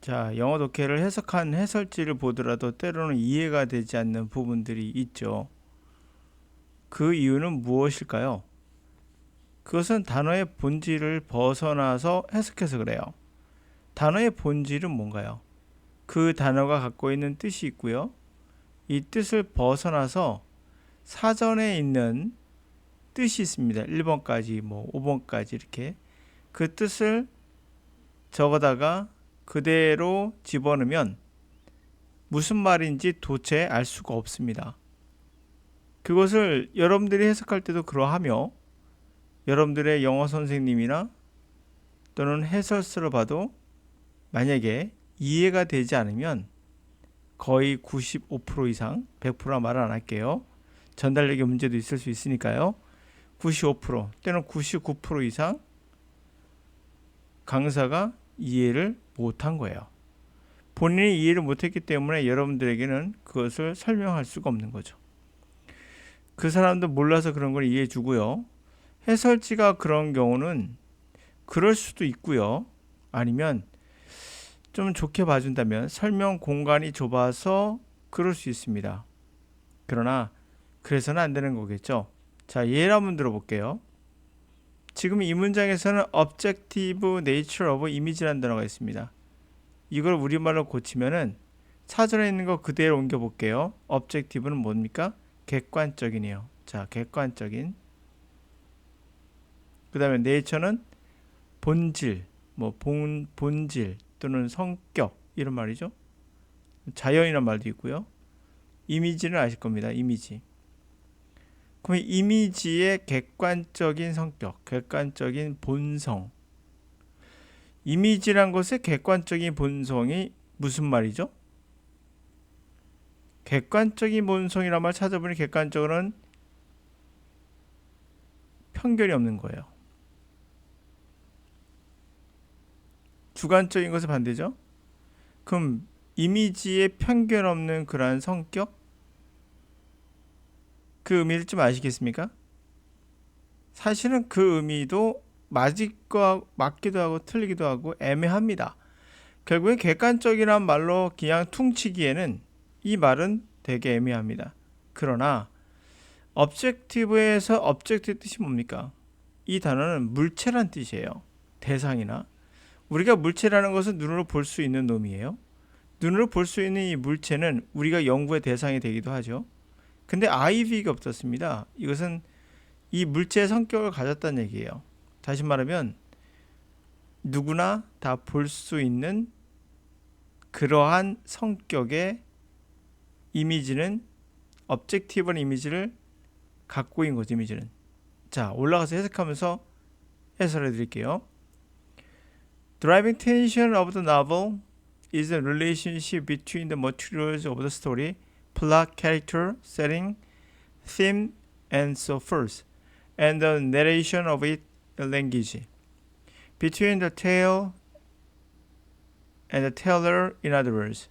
자, 영어 독해를 해석한 해설지를 보더라도 때로는 이해가 되지 않는 부분들이 있죠. 그 이유는 무엇일까요? 그것은 단어의 본질을 벗어나서 해석해서 그래요. 단어의 본질은 뭔가요? 그 단어가 갖고 있는 뜻이 있고요. 이 뜻을 벗어나서 사전에 있는 뜻이 있습니다. 1번까지, 5번까지 이렇게 그 뜻을 적어다가 그대로 집어넣으면 무슨 말인지 도체 알 수가 없습니다. 그것을 여러분들이 해석할 때도 그러하며 여러분들의 영어 선생님이나 또는 해설서를 봐도 만약에 이해가 되지 않으면 거의 95% 이상, 100%라 말은 안 할게요. 전달력의 문제도 있을 수 있으니까요. 95% 때는 99% 이상 강사가 이해를 못한 거예요. 본인이 이해를 못했기 때문에 여러분들에게는 그것을 설명할 수가 없는 거죠. 그 사람도 몰라서 그런 걸 이해해 주고요. 해설지가 그런 경우는 그럴 수도 있고요. 아니면 좀 좋게 봐준다면 설명 공간이 좁아서 그럴 수 있습니다. 그러나 그래서는 안 되는 거겠죠. 자, 예를 한번 들어볼게요. 지금 이 문장에서는 objective nature of image라는 단어가 있습니다. 이걸 우리말로 고치면은 사전에 있는 거 그대로 옮겨 볼게요. objective는 뭡니까? 객관적이네요. 자, 객관적인. 그 다음에 nature는 본질, 본질 또는 성격 이런 말이죠. 자연이란 말도 있고요. 이미지는 아실 겁니다. 이미지. 그럼 이미지의 객관적인 성격, 객관적인 본성. 이미지란 것의 객관적인 본성이 무슨 말이죠? 객관적인 본성이란 말 찾아보니 객관적으로는 편견이 없는 거예요. 주관적인 것의 반대죠. 그럼 이미지에 편견 없는 그러한 성격? 그 의미를 좀 아시겠습니까? 사실은 그 의미도 맞기도 하고 틀리기도 하고 애매합니다. 결국에 객관적이란 말로 그냥 퉁치기에는 이 말은 되게 애매합니다. 그러나 objective에서 object의 뜻이 뭡니까? 이 단어는 물체란 뜻이에요. 대상이나 우리가 물체라는 것은 눈으로 볼 수 있는 놈이에요. 눈으로 볼 수 있는 이 물체는 우리가 연구의 대상이 되기도 하죠. 근데 IV가 없었습니다. 이것은 이 물체의 성격을 가졌다는 얘기예요. 다시 말하면 누구나 다 볼 수 있는 그러한 성격의 이미지는 objective한 이미지를 갖고 있는 거죠. 이미지는. 자, 올라가서 해석하면서 해설해 드릴게요. Driving tension of the novel is the relationship between the materials of the story, plot, character, setting, theme, and so forth, and the narration of its language. Between the tale and the teller, in other words.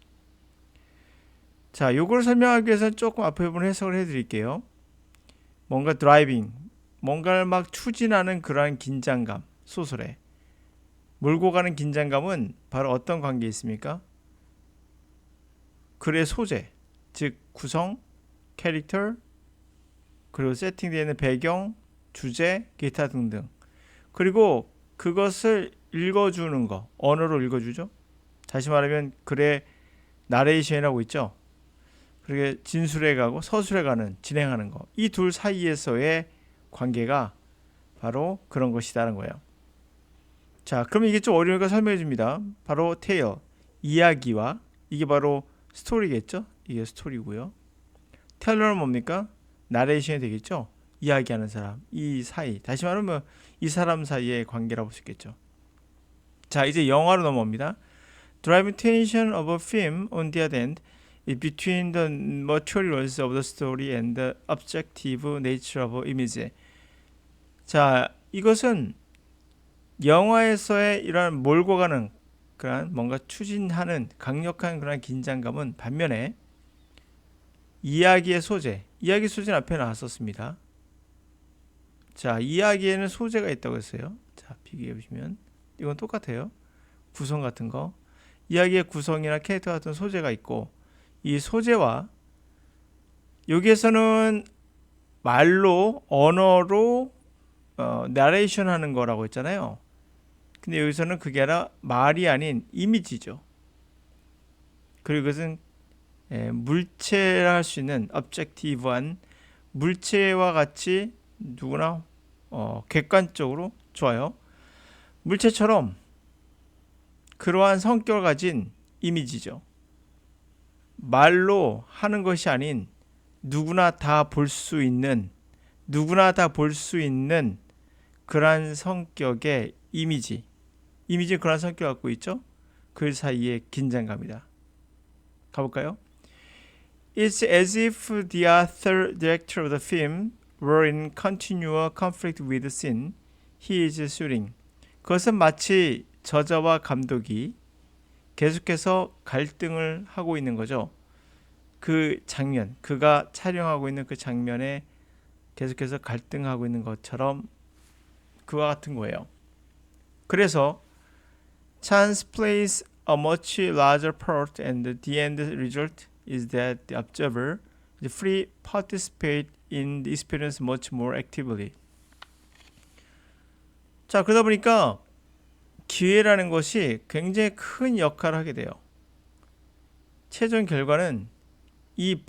자, 요걸 설명하기 위해서 조금 앞에 부분 해석을 해드릴게요. 뭔가 드라이빙, 뭔가를 막 추진하는 그러한 긴장감, 소설에 몰고 가는 긴장감은 바로 어떤 관계에 있습니까? 글의 소재, 즉 구성, 캐릭터, 그리고 세팅되어 있는 배경, 주제, 기타 등등. 그리고 그것을 읽어주는 거, 언어로 읽어주죠. 다시 말하면 글의 나레이션이라고 있죠. 그리고 진술해 가고 서술해 가는, 진행하는 거. 이 둘 사이에서의 관계가 바로 그런 것이다라는 거예요. 자, 그럼 이게 좀 어려우니까 설명해 줍니다. 바로 tale, 이야기와 이게 바로 스토리겠죠? 이게 스토리고요. teller는 뭡니까? 나레이션이 되겠죠? 이야기하는 사람, 이 사이. 다시 말하면 이 사람 사이의 관계라고 볼 수 있겠죠. 자, 이제 영화로 넘어옵니다. Driving tension of a film, on the other hand, is between the materials of the story and the objective nature of image. 자, 이것은 영화에서의 이러한 몰고 가는 그런 뭔가 추진하는 강력한 그런 긴장감은 반면에 이야기의 소재, 이야기 소재는 앞에 나왔었습니다. 자, 이야기에는 소재가 있다고 했어요. 자, 비교해 보시면 이건 똑같아요. 구성 같은 거. 이야기의 구성이나 캐릭터 같은 소재가 있고, 이 소재와 여기에서는 말로 언어로 나레이션 하는 거라고 했잖아요. 근데 여기서는 그게 아니라 말이 아닌 이미지죠. 그리고 그것은 물체라 할 수 있는 objective한 물체와 같이 누구나 객관적으로 좋아요. 물체처럼 그러한 성격을 가진 이미지죠. 말로 하는 것이 아닌 누구나 다 볼 수 있는 그러한 성격의 이미지는 그러한 성격을 갖고 있죠. 그 사이에 긴장감이다. 가볼까요? It's as if the author director of the film were in continual conflict with the scene he is shooting. 그것은 마치 저자와 감독이 계속해서 갈등을 하고 있는 거죠. 그 장면, 그가 촬영하고 있는 그 장면에 계속해서 갈등하고 있는 것처럼 그와 같은 거예요. 그래서 chance plays a much larger part and the end result is that the observer is free participate in the experience much more actively. 자, 그러다 보니까 기회라는 것이 굉장히 큰 역할을 하게 돼요. 최종 결과는 이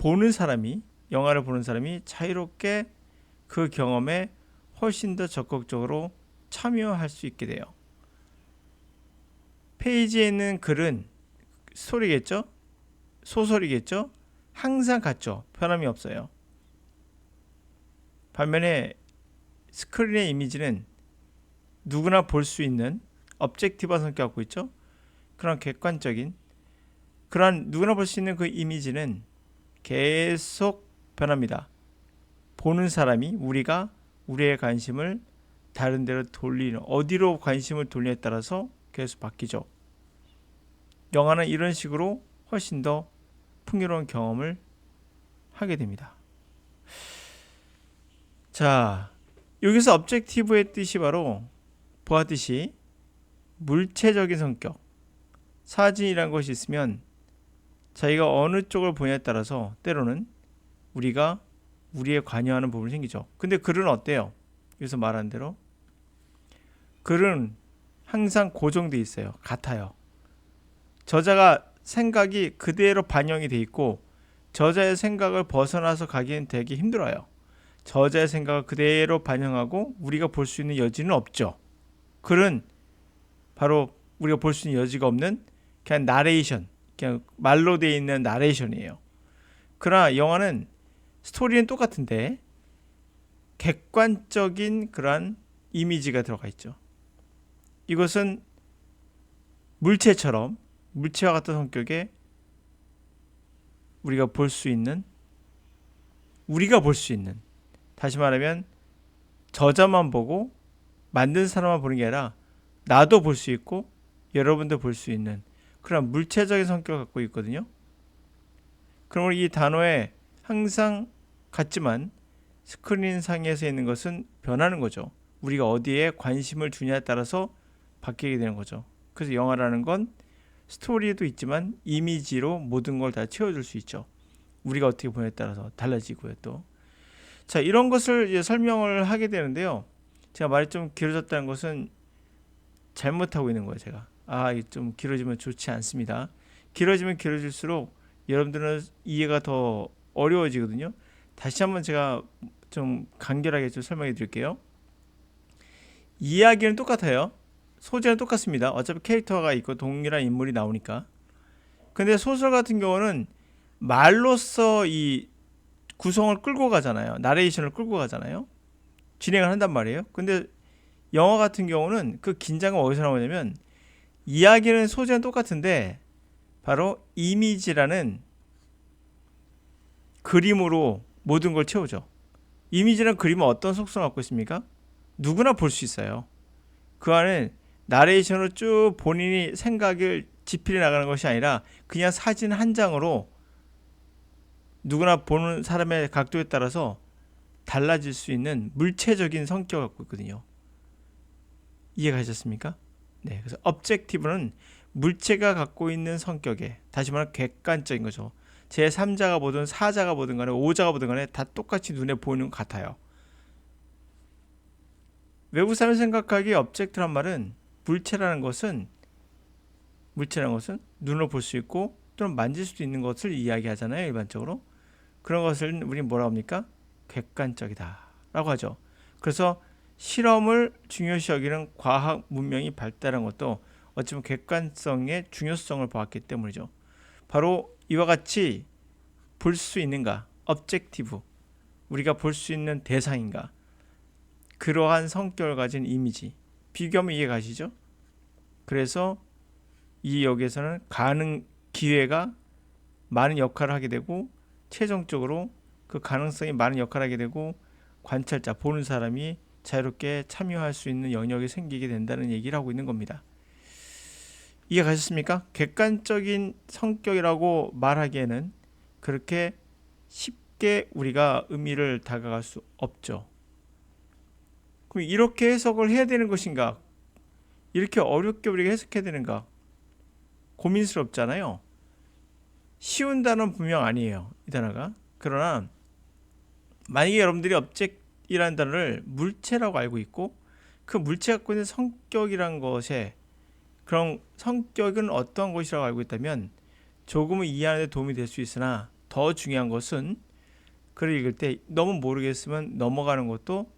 영화를 보는 사람이 자유롭게 그 경험에 훨씬 더 적극적으로 참여할 수 있게 돼요. 페이지에 있는 글은 스토리겠죠? 소설이겠죠? 항상 같죠. 변함이 없어요. 반면에 스크린의 이미지는 누구나 볼 수 있는 objective한 성격을 갖고 있죠. 그런 객관적인 그런 누구나 볼 수 있는 그 이미지는 계속 변합니다. 보는 사람이 우리가 우리의 관심을 다른 데로 돌리는 어디로 관심을 돌리냐에 따라서 계속 바뀌죠. 영화는 이런 식으로 훨씬 더 풍요로운 경험을 하게 됩니다. 자, 여기서 objective의 뜻이 바로 보았듯이 물체적인 성격, 사진이라는 것이 있으면 자기가 어느 쪽을 보냐에 따라서 때로는 우리가 우리에 관여하는 부분이 생기죠. 근데 글은 어때요? 여기서 말한 대로 글은 항상 고정돼 있어요. 같아요. 저자가 생각이 그대로 반영이 돼 있고 저자의 생각을 벗어나서 가기엔 되게 힘들어요. 저자의 생각을 그대로 반영하고 우리가 볼 수 있는 여지는 없죠. 글은 바로 우리가 볼 수 있는 여지가 없는 그냥 나레이션, 그냥 말로 되어 있는 나레이션이에요. 그러나 영화는 스토리는 똑같은데 객관적인 그러한 이미지가 들어가 있죠. 이것은 물체와 같은 성격의 우리가 볼 수 있는 다시 말하면 저자만 보고 만든 사람만 보는 게 아니라 나도 볼 수 있고 여러분도 볼 수 있는 그런 물체적인 성격을 갖고 있거든요. 그러므로 이 단어에 항상 같지만 스크린 상에서 있는 것은 변하는 거죠. 우리가 어디에 관심을 두냐에 따라서 바뀌게 되는 거죠. 그래서 영화라는 건 스토리도 있지만 이미지로 모든 걸 다 채워줄 수 있죠. 우리가 어떻게 보냐에 따라서 달라지고요. 또 자, 이런 것을 이제 설명을 하게 되는데요. 제가 말이 좀 길어졌다는 것은 잘못하고 있는 거예요. 제가 좀 길어지면 좋지 않습니다. 길어지면 길어질수록 여러분들은 이해가 더 어려워지거든요. 다시 한번 제가 좀 간결하게 좀 설명해 드릴게요. 이야기는 똑같아요. 소재는 똑같습니다. 어차피 캐릭터가 있고 동일한 인물이 나오니까. 근데 소설 같은 경우는 말로써 이 구성을 끌고 가잖아요. 나레이션을 끌고 가잖아요. 진행을 한단 말이에요. 근데 영화 같은 경우는 그 긴장은 어디서 나오냐면 이야기는 소재는 똑같은데 바로 이미지라는 그림으로 모든 걸 채우죠. 이미지라는 그림은 어떤 속성을 갖고 있습니까? 누구나 볼 수 있어요. 그 안에 나레이션으로 쭉 본인이 생각을 지필해 나가는 것이 아니라 그냥 사진 한 장으로 누구나 보는 사람의 각도에 따라서 달라질 수 있는 물체적인 성격을 갖고 있거든요. 이해가 되셨습니까? 네, 그래서 objective는 물체가 갖고 있는 성격에, 다시 말하면 객관적인 거죠. 제3자가 보든 4자가 보든 간에 5자가 보든 간에 다 똑같이 눈에 보이는 것 같아요. 외국 사람이 생각하기에 object란 말은 물체라는 것은 눈으로 볼 수 있고 또는 만질 수도 있는 것을 이야기하잖아요. 일반적으로. 그런 것을 우리는 뭐라고 합니까? 객관적이다 라고 하죠. 그래서 실험을 중요시 여기는 과학 문명이 발달한 것도 어쩌면 객관성의 중요성을 보았기 때문이죠. 바로 이와 같이 볼 수 있는가? objective. 우리가 볼 수 있는 대상인가? 그러한 성격을 가진 이미지. 비교하면 이해 가시죠? 그래서 이 여기에서는 기회가 많은 역할을 하게 되고 최종적으로 그 가능성이 많은 역할을 하게 되고 관찰자, 보는 사람이 자유롭게 참여할 수 있는 영역이 생기게 된다는 얘기를 하고 있는 겁니다. 이해 가셨습니까? 객관적인 성격이라고 말하기에는 그렇게 쉽게 우리가 의미를 다가갈 수 없죠. 그럼 이렇게 해석을 해야 되는 것인가? 이렇게 어렵게 우리가 해석해야 되는가? 고민스럽잖아요. 쉬운 단어는 분명 아니에요. 이 단어가. 그러나 만약에 여러분들이 object이라는 단어를 물체라고 알고 있고 그 물체가 갖고 있는 성격이란 것에 그런 성격은 어떠한 것이라고 알고 있다면 조금은 이해하는 데 도움이 될 수 있으나 더 중요한 것은 글을 읽을 때 너무 모르겠으면 넘어가는 것도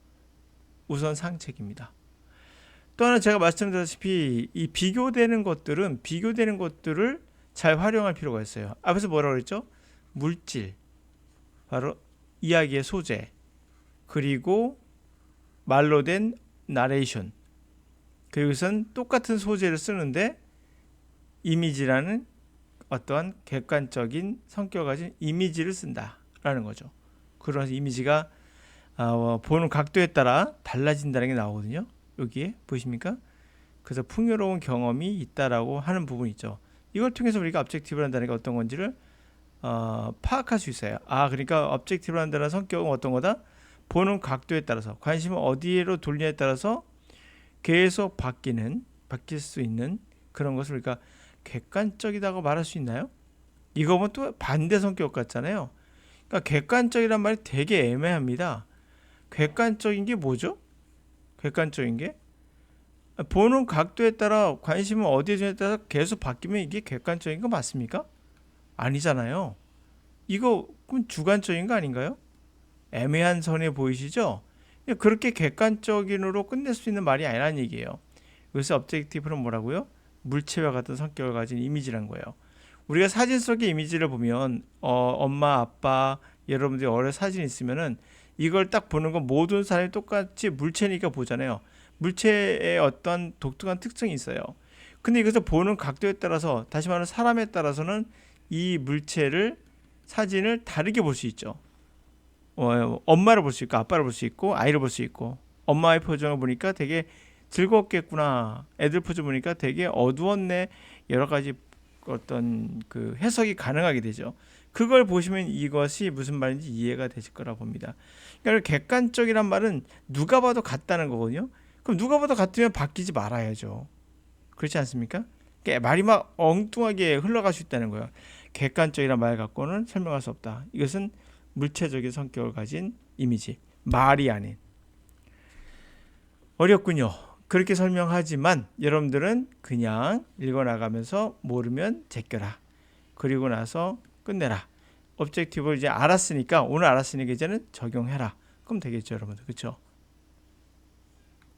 우선 상책입니다. 또 하나 제가 말씀드렸다시피 이 비교되는 것들을 잘 활용할 필요가 있어요. 앞에서 뭐라고 그랬죠? 물질, 바로 이야기의 소재, 그리고 말로 된 나레이션, 그리고선 똑같은 소재를 쓰는데 이미지라는 어떠한 객관적인 성격을 가진 이미지를 쓴다라는 거죠. 그러면서 이미지가 보는 각도에 따라 달라진다는 게 나오거든요. 여기에 보이십니까? 그래서 풍요로운 경험이 있다라고 하는 부분이 있죠. 이걸 통해서 우리가 objective라는 단어가 어떤 건지를 파악할 수 있어요. 그러니까 objective라는 단어의 성격은 어떤 거다? 보는 각도에 따라서, 관심을 어디로 돌리냐에 따라서 계속 바뀔 수 있는 그런 것을 우리가 객관적이라고 말할 수 있나요? 이거 보면 또 반대 성격 같잖아요. 그러니까 객관적이란 말이 되게 애매합니다. 객관적인 게 뭐죠? 객관적인 게 보는 각도에 따라 관심은 어디에 두냐에 따라 계속 바뀌면 이게 객관적인 거 맞습니까? 아니잖아요. 이거 그럼 주관적인 거 아닌가요? 애매한 선에 보이시죠? 그렇게 객관적인으로 끝낼 수 있는 말이 아니라는 얘기예요. 그래서 objective는 뭐라고요? 물체와 같은 성격을 가진 이미지란 거예요. 우리가 사진 속의 이미지를 보면 엄마, 아빠, 여러분들이 어릴 사진 있으면은 이걸 딱 보는 건 모든 사람이 똑같이 물체니까 보잖아요. 물체의 어떤 독특한 특성이 있어요. 근데 이것을 보는 각도에 따라서, 다시 말하면 사람에 따라서는 이 사진을 다르게 볼 수 있죠. 엄마를 볼 수 있고 아빠를 볼 수 있고 아이를 볼 수 있고, 엄마의 표정을 보니까 되게 즐겁겠구나, 애들 표정 보니까 되게 어두웠네, 여러 가지 어떤 그 해석이 가능하게 되죠. 그걸 보시면 이것이 무슨 말인지 이해가 되실 거라 봅니다. 그러니까 객관적이란 말은 누가 봐도 같다는 거거든요. 그럼 누가 봐도 같으면 바뀌지 말아야죠. 그렇지 않습니까? 그러니까 말이 막 엉뚱하게 흘러갈 수 있다는 거예요. 객관적이란 말 갖고는 설명할 수 없다. 이것은 물체적인 성격을 가진 이미지, 말이 아닌. 어렵군요. 그렇게 설명하지만 여러분들은 그냥 읽어나가면서 모르면 제껴라. 그리고 나서 끝내라. objective를 이제 오늘 알았으니까 이제는 적용해라. 그럼 되겠죠, 여러분들. 그렇죠?